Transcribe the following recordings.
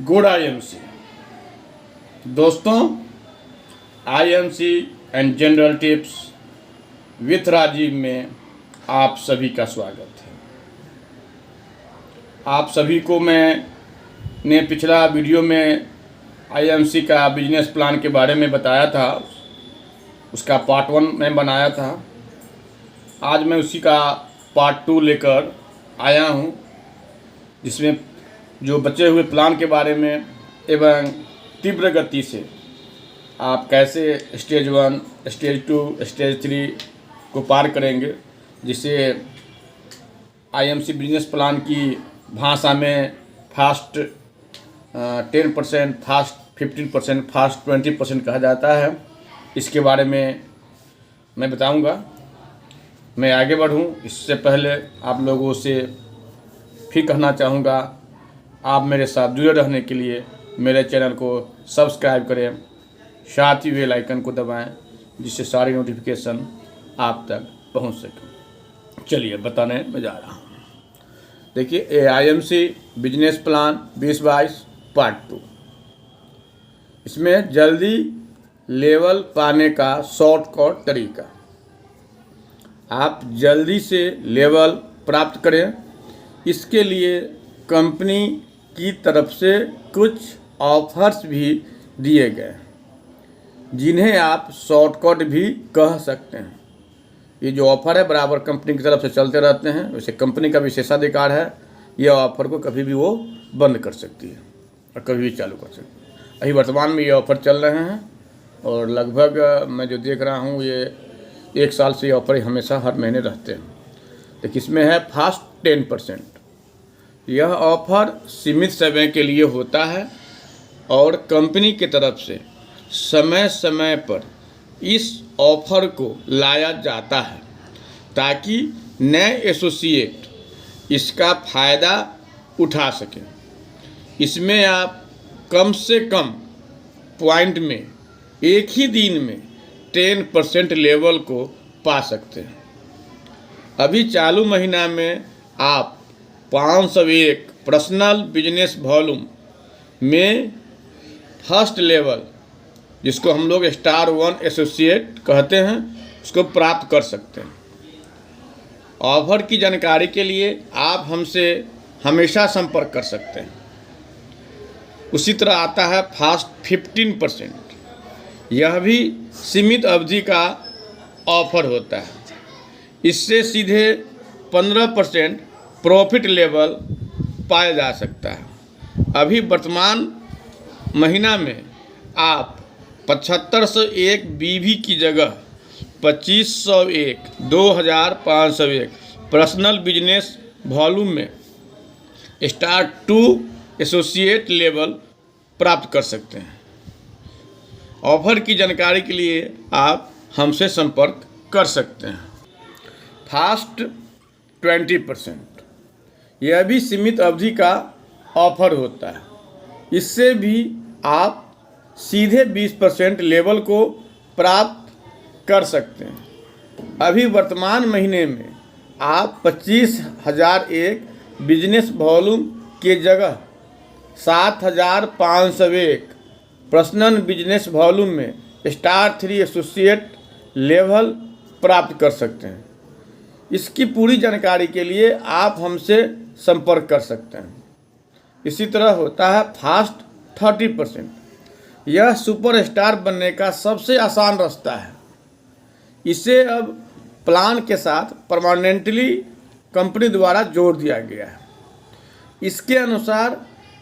Good IMC दोस्तों, IMC and general tips with Rajeev में आप सभी का स्वागत है। आप सभी को मैंने पिछला वीडियो में आईएमसी का बिजनेस प्लान के बारे में बताया था, उसका पार्ट 1 में बनाया था। आज मैं उसी का पार्ट 2 लेकर आया हूँ, जिसमें जो बचे हुए प्लान के बारे में एवं तीव्र गति से आप कैसे स्टेज 1, स्टेज 2, स्टेज 3 को पार करेंगे, जिसे आईएमसी बिजनेस प्लान की भाषा में फास्ट 10%, फास्ट 15%, फास्ट 20% कहा जाता है। इसके बारे में मैं बताऊंगा। मैं आगे बढ़ूं इससे पहले आप लोगों से फिर कहना चाहूँगा, आप मेरे साथ जुड़े रहने के लिए मेरे चैनल को सब्सक्राइब करें, साथ ही बेल आइकन को दबाएं, जिससे सारी नोटिफिकेशन आप तक पहुंच सके। चलिए बताने में जा रहा हूं। देखिए, आईएमसी बिजनेस प्लान 2022 पार्ट 2। इसमें जल्दी लेवल पाने का शॉर्टकट तरीका। आप जल्दी से लेवल प्राप्त करें, इसके लिए कंपनी की तरफ से कुछ ऑफर्स भी दिए गए, जिन्हें आप शॉर्टकट भी कह सकते हैं। ये जो ऑफ़र है बराबर कंपनी की तरफ से चलते रहते हैं। वैसे कंपनी का विशेषाधिकार है, ये ऑफ़र को कभी भी वो बंद कर सकती है और कभी भी चालू कर सकती है। अभी वर्तमान में ये ऑफ़र चल रहे हैं और लगभग मैं जो देख रहा हूँ, ये 1 साल से ये ऑफ़र हमेशा हर महीने रहते हैं। देखिए, इसमें है फास्ट 10%। यह ऑफ़र सीमित समय के लिए होता है और कंपनी की तरफ से समय समय पर इस ऑफ़र को लाया जाता है, ताकि नए एसोसिएट इसका फ़ायदा उठा सकें। इसमें आप कम से कम पॉइंट में एक ही दिन में 10% लेवल को पा सकते हैं। अभी चालू महीना में आप 501 पर्सनल बिजनेस वॉल्यूम में फर्स्ट लेवल, जिसको हम लोग स्टार 1 एसोसिएट कहते हैं, उसको प्राप्त कर सकते हैं। ऑफर की जानकारी के लिए आप हमसे हमेशा संपर्क कर सकते हैं। उसी तरह आता है फास्ट 15%। यह भी सीमित अवधि का ऑफर होता है। इससे सीधे 15% प्रॉफिट लेवल पाया जा सकता है। अभी वर्तमान महीना में आप 7501 बीवी की जगह 2501, 2501 पर्सनल बिजनेस वॉल्यूम में स्टार 2 एसोसिएट लेवल प्राप्त कर सकते हैं। ऑफर की जानकारी के लिए आप हमसे संपर्क कर सकते हैं। फास्ट 20%। यह भी सीमित अवधि का ऑफर होता है। इससे भी आप सीधे 20% लेवल को प्राप्त कर सकते हैं। अभी वर्तमान महीने में आप 25,001 बिजनेस वॉल्यूम के जगह 7,501 पर्सनल बिजनेस वॉल्यूम में स्टार 3 एसोसिएट लेवल प्राप्त कर सकते हैं। इसकी पूरी जानकारी के लिए आप हमसे संपर्क कर सकते हैं। इसी तरह होता है फास्ट 30%। यह सुपरस्टार बनने का सबसे आसान रास्ता है। इसे अब प्लान के साथ परमानेंटली कंपनी द्वारा जोड़ दिया गया है। इसके अनुसार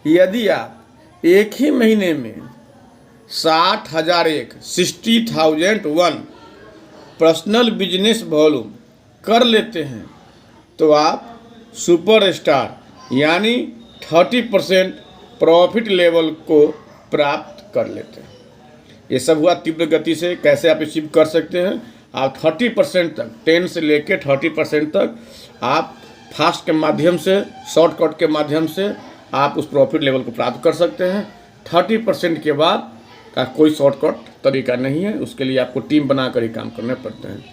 यदि आप एक ही महीने में 60,001 पर्सनल बिजनेस वॉल्यूम कर लेते हैं, तो आप सुपरस्टार यानी 30% प्रॉफिट लेवल को प्राप्त कर लेते हैं। ये सब हुआ तीव्र गति से कैसे आप अचीव कर सकते हैं। आप 30% तक, 10 से लेकर 30% तक आप फास्ट के माध्यम से, शॉर्टकट के माध्यम से आप उस प्रॉफिट लेवल को प्राप्त कर सकते हैं। 30% के बाद का कोई शॉर्टकट तरीका नहीं है, उसके लिए आपको टीम बनाकर ही काम करने पड़ते हैं।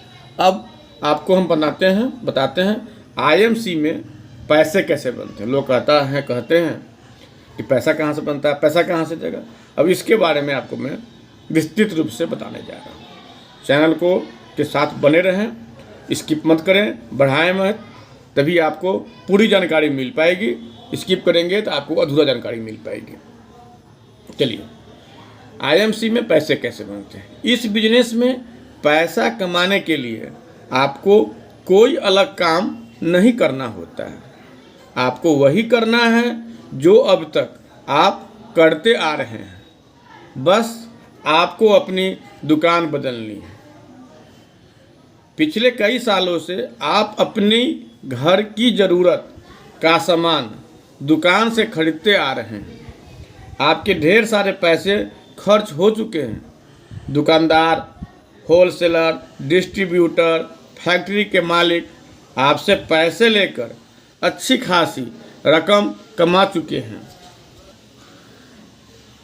अब आपको हम बताते हैं आईएमसी में पैसे कैसे बनते हैं। लोग कहते हैं कि पैसा कहाँ से बनता है, पैसा कहाँ से देगा। अब इसके बारे में आपको मैं विस्तृत रूप से बताने जा रहा हूँ। चैनल को के साथ बने रहें, स्किप मत करें, बढ़ाएं मत, तभी आपको पूरी जानकारी मिल पाएगी। स्किप करेंगे तो आपको अधूरा जानकारी मिल पाएगी। चलिए, आईएमसी में पैसे कैसे बनते हैं। इस बिजनेस में पैसा कमाने के लिए आपको कोई अलग काम नहीं करना होता है। आपको वही करना है जो अब तक आप करते आ रहे हैं, बस आपको अपनी दुकान बदलनी है। पिछले कई सालों से आप अपनी घर की ज़रूरत का सामान दुकान से खरीदते आ रहे हैं। आपके ढेर सारे पैसे खर्च हो चुके हैं। दुकानदार, होलसेलर, डिस्ट्रीब्यूटर, फैक्ट्री के मालिक आपसे पैसे लेकर अच्छी खासी रकम कमा चुके हैं,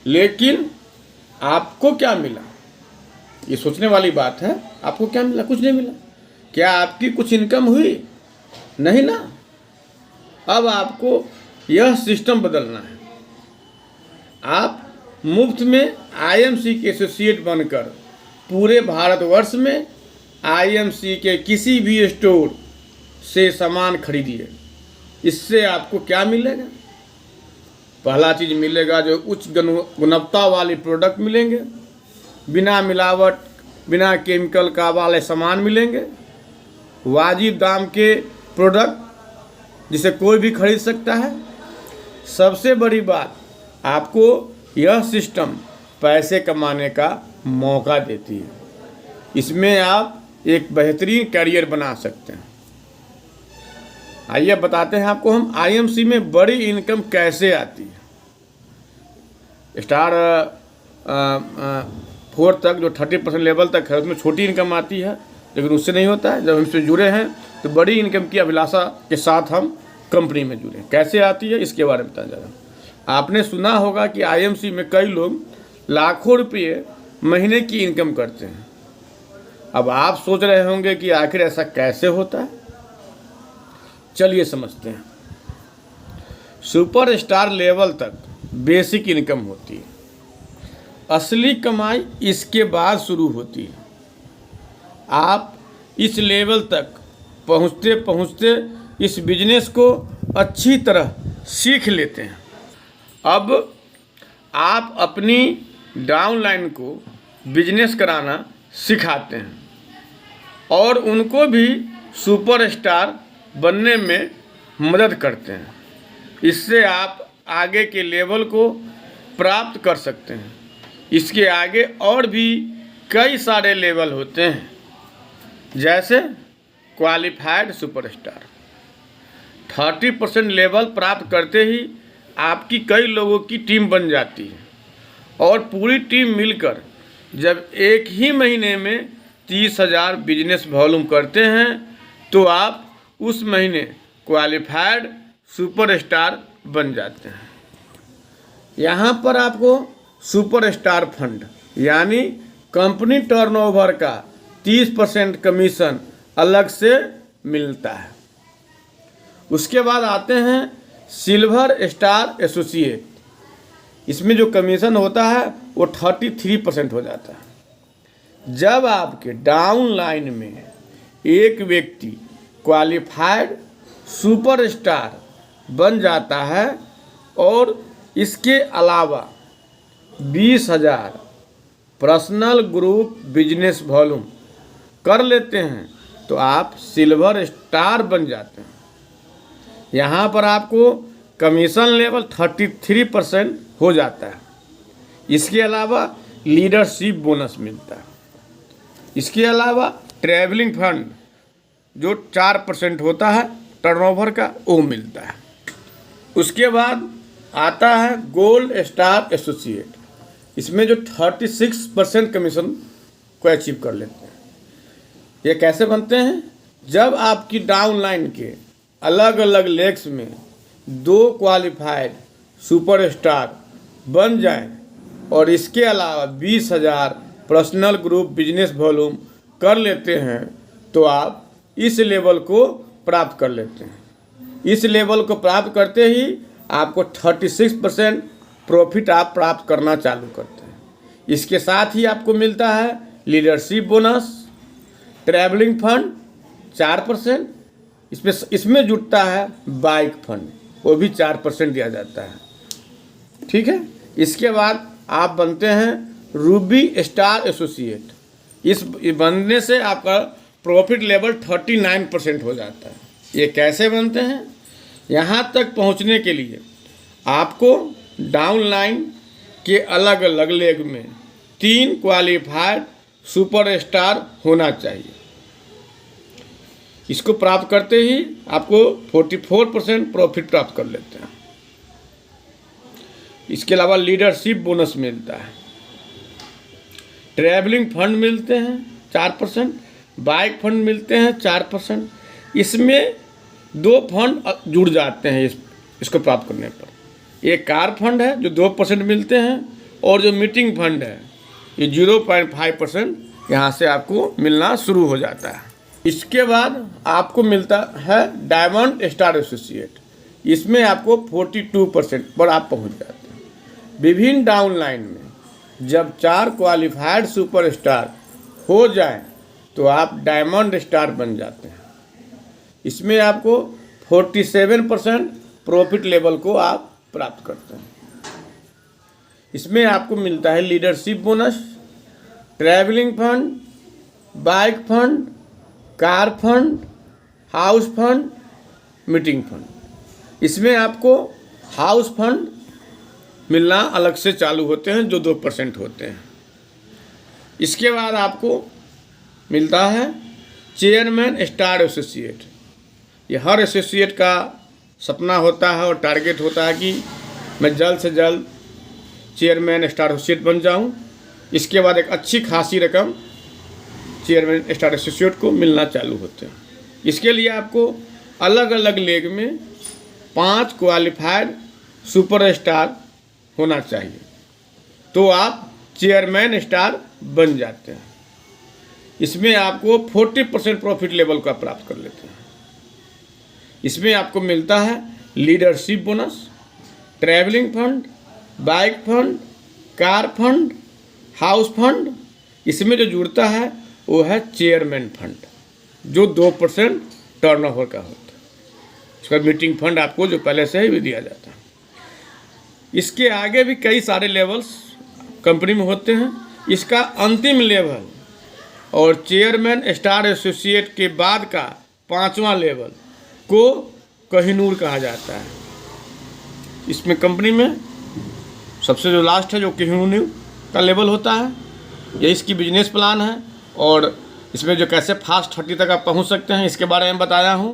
लेकिन आपको क्या मिला? ये सोचने वाली बात है। आपको क्या मिला? कुछ नहीं मिला। क्या आपकी कुछ इनकम हुई? नहीं ना। अब आपको यह सिस्टम बदलना है। आप मुफ्त में आईएमसी के एसोसिएट बनकर पूरे भारतवर्ष में आईएमसी के किसी भी स्टोर से सामान खरीदिए। इससे आपको क्या मिलेगा? पहला चीज़ मिलेगा जो उच्च गुणवत्ता वाली प्रोडक्ट मिलेंगे, बिना मिलावट, बिना केमिकल का वाले सामान मिलेंगे, वाजिब दाम के प्रोडक्ट जिसे कोई भी खरीद सकता है। सबसे बड़ी बात, आपको यह सिस्टम पैसे कमाने का मौका देती है। इसमें आप एक बेहतरीन करियर बना सकते हैं। आइए बताते हैं आपको हम आईएमसी में बड़ी इनकम कैसे आती है। स्टार 4 तक जो 30% लेवल तक है उसमें छोटी इनकम आती है, लेकिन उससे नहीं होता है। जब हमसे जुड़े हैं तो बड़ी इनकम की अभिलाषा के साथ हम कंपनी में जुड़े। कैसे आती है इसके बारे में बताया जा रहा है। आपने सुना होगा कि आईएमसी में कई लोग लाखों रुपये महीने की इनकम करते हैं। अब आप सोच रहे होंगे कि आखिर ऐसा कैसे होता है। चलिए समझते हैं। सुपरस्टार लेवल तक बेसिक इनकम होती है। असली कमाई इसके बाद शुरू होती है। आप इस लेवल तक पहुंचते पहुंचते इस बिजनेस को अच्छी तरह सीख लेते हैं। अब आप अपनी डाउनलाइन को बिजनेस कराना सिखाते हैं और उनको भी सुपरस्टार बनने में मदद करते हैं। इससे आप आगे के लेवल को प्राप्त कर सकते हैं। इसके आगे और भी कई सारे लेवल होते हैं, जैसे क्वालिफाइड सुपरस्टार। 30% लेवल प्राप्त करते ही आपकी कई लोगों की टीम बन जाती है और पूरी टीम मिलकर जब एक ही महीने में 30,000 बिजनेस वॉल्यूम करते हैं तो आप उस महीने क्वालिफाइड सुपरस्टार बन जाते हैं। यहाँ पर आपको सुपरस्टार फंड यानी कंपनी टर्नओवर का 30% कमीशन अलग से मिलता है। उसके बाद आते हैं सिल्वर स्टार एसोसिएट। इसमें जो कमीशन होता है वो 33% हो जाता है। जब आपके डाउन लाइन में एक व्यक्ति क्वालिफाइड सुपरस्टार बन जाता है और इसके अलावा 20,000 पर्सनल ग्रुप बिजनेस वॉल्यूम कर लेते हैं तो आप सिल्वर स्टार बन जाते हैं। यहाँ पर आपको कमीशन लेवल 33% हो जाता है। इसके अलावा लीडरशिप बोनस मिलता है। इसके अलावा ट्रैवलिंग फंड जो 4% होता है टर्नओवर का, वो मिलता है। उसके बाद आता है गोल्ड स्टार एसोसिएट। इसमें जो 36% कमीशन को अचीव कर लेते हैं। ये कैसे बनते हैं? जब आपकी डाउनलाइन के अलग अलग लेग्स में 2 क्वालिफाइड सुपरस्टार बन जाएं और इसके अलावा 20,000 पर्सनल ग्रुप बिजनेस वॉल्यूम कर लेते हैं तो आप इस लेवल को प्राप्त कर लेते हैं। इस लेवल को प्राप्त करते ही आपको 36% प्रॉफिट आप प्राप्त करना चालू करते हैं। इसके साथ ही आपको मिलता है लीडरशिप बोनस, ट्रैवलिंग फंड 4%, इसमें जुड़ता है बाइक फंड, वो भी 4% दिया जाता है। ठीक है। इसके बाद आप बनते हैं रूबी स्टार एसोसिएट। इस बनने से आपका प्रॉफिट लेवल 39% हो जाता है। ये कैसे बनते हैं? यहाँ तक पहुँचने के लिए आपको डाउनलाइन के अलग अलग लेग में 3 क्वालिफाइड सुपरस्टार होना चाहिए। इसको प्राप्त करते ही आपको 44% प्रॉफिट प्राप्त कर लेते हैं। इसके अलावा लीडरशिप बोनस मिलता है, ट्रैवलिंग फंड मिलते हैं 4%, बाइक फंड मिलते हैं 4%। इसमें 2 फंड जुड़ जाते हैं इसको प्राप्त करने पर। एक कार फंड है जो 2% मिलते हैं, और जो मीटिंग फंड है ये 0.5% यहाँ से आपको मिलना शुरू हो जाता है। इसके बाद आपको मिलता है डायमंड स्टार एसोसिएट। इसमें आपको 42% पर आप पहुँच जाते हैं। विभिन्न डाउनलाइन में जब 4 क्वालिफाइड सुपरस्टार हो जाए तो आप डायमंड स्टार बन जाते हैं। इसमें आपको 47% प्रॉफिट लेवल को आप प्राप्त करते हैं। इसमें आपको मिलता है leadership bonus, travelling fund, bike fund, car fund, house fund, meeting fund. इसमें आपको हाउस फंड मिलना अलग से चालू होते हैं जो 2% होते हैं। इसके बाद आपको मिलता है चेयरमैन स्टार एसोसिएट। ये हर एसोसिएट का सपना होता है और टारगेट होता है कि मैं जल्द से जल्द चेयरमैन स्टार एसोसिएट बन जाऊं। इसके बाद एक अच्छी खासी रकम चेयरमैन स्टार एसोसिएट को मिलना चालू होते हैं। इसके लिए आपको अलग अलग लेग में 5 क्वालिफाइड सुपरस्टार होना चाहिए, तो आप चेयरमैन स्टार बन जाते हैं। इसमें आपको 40% प्रॉफिट लेवल का प्राप्त कर लेते हैं। इसमें आपको मिलता है leadership bonus, travelling fund, bike fund, car fund, house fund. इसमें जो जुड़ता है वो है चेयरमैन फंड जो 2% टर्नओवर का होता है। इसका मीटिंग फंड आपको जो पहले से ही भी दिया जाता है। इसके आगे भी कई सारे लेवल्स कंपनी में होते हैं। इसका अंतिम लेवल और चेयरमैन स्टार एसोसिएट के बाद का 5वां लेवल को कोहिनूर कहा जाता है। इसमें कंपनी में सबसे जो लास्ट है जो कोहिनूर का लेवल होता है, ये इसकी बिजनेस प्लान है। और इसमें जो कैसे फास्ट 30 तक आप पहुंच सकते हैं इसके बारे में बताया हूं।